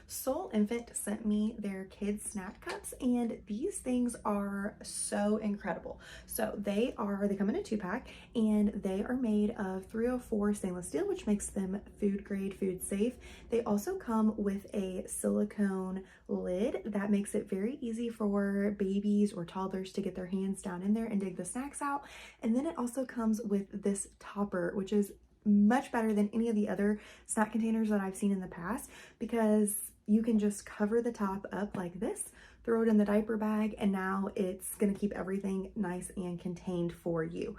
Solinfant sent me their kids snack cups, and these things are so incredible. So they come in a 2-pack, and they are made of 304 stainless steel, which makes them food grade, food safe. They also come with a silicone lid that makes it very easy for babies or toddlers to get their hands down in there and dig the snacks out. And then it also comes with this topper, which is much better than any of the other snack containers that I've seen in the past, because you can just cover the top up like this, throw it in the diaper bag, and now it's going to keep everything nice and contained for you.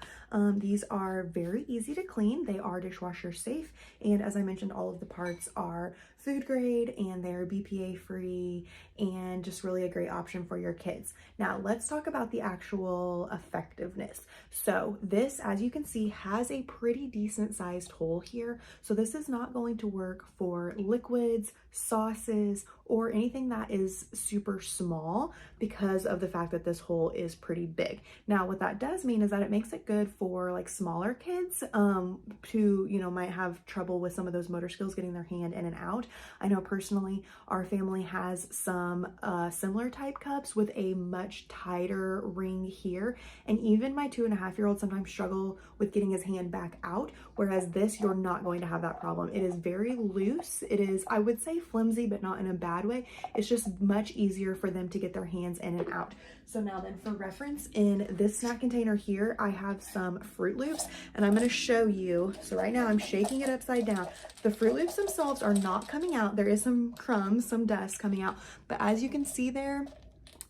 These are very easy to clean. They are dishwasher safe, and as I mentioned, all of the parts are food grade and they're BPA free, and just really a great option for your kids. Now let's talk about the actual effectiveness. So this, as you can see, has a pretty decent sized hole here. So this is not going to work for liquids, sauces, or anything that is super small because of the fact that this hole is pretty big. Now what that does mean is that it makes it good for like smaller kids who, might have trouble with some of those motor skills getting their hand in and out. I know personally our family has some similar type cups with a much tighter ring here, and even my 2.5-year-old sometimes struggle with getting his hand back out, whereas this, you're not going to have that problem. It is very loose. It is, I would say, flimsy, but not in a bad way. It's just much easier for them to get their hands in and out. So now then, for reference, in this snack container here, I have some Fruit Loops, and I'm going to show you. So right now I'm shaking it upside down. The Fruit Loops themselves are not coming out. There is some crumbs, some dust coming out, but as you can see there,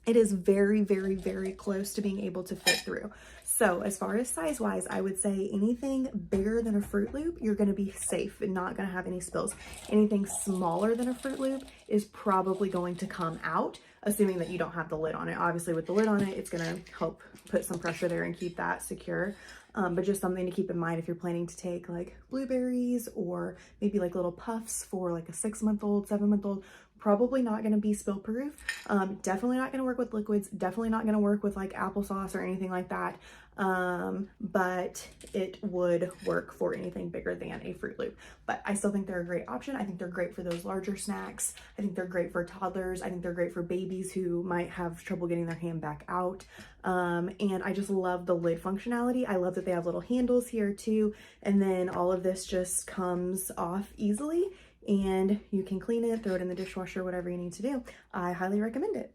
it is very, very, very close to being able to fit through. So as far as size wise, I would say anything bigger than a Fruit Loop, you're going to be safe and not going to have any spills. Anything smaller than a Fruit Loop is probably going to come out, assuming that you don't have the lid on it. Obviously with the lid on it, it's going to help put some pressure there and keep that secure. But just something to keep in mind if you're planning to take like blueberries or maybe like little puffs for like a 6-month-old, 7-month-old, probably not going to be spill proof. Definitely not going to work with liquids, definitely not going to work with like applesauce or anything like that. But it would work for anything bigger than a Fruit Loop. But I still think they're a great option. I think they're great for those larger snacks. I think they're great for toddlers. I think they're great for babies who might have trouble getting their hand back out. And I just love the lid functionality. I love that they have little handles here too. And then all of this just comes off easily, and you can clean it, throw it in the dishwasher, whatever you need to do. I highly recommend it.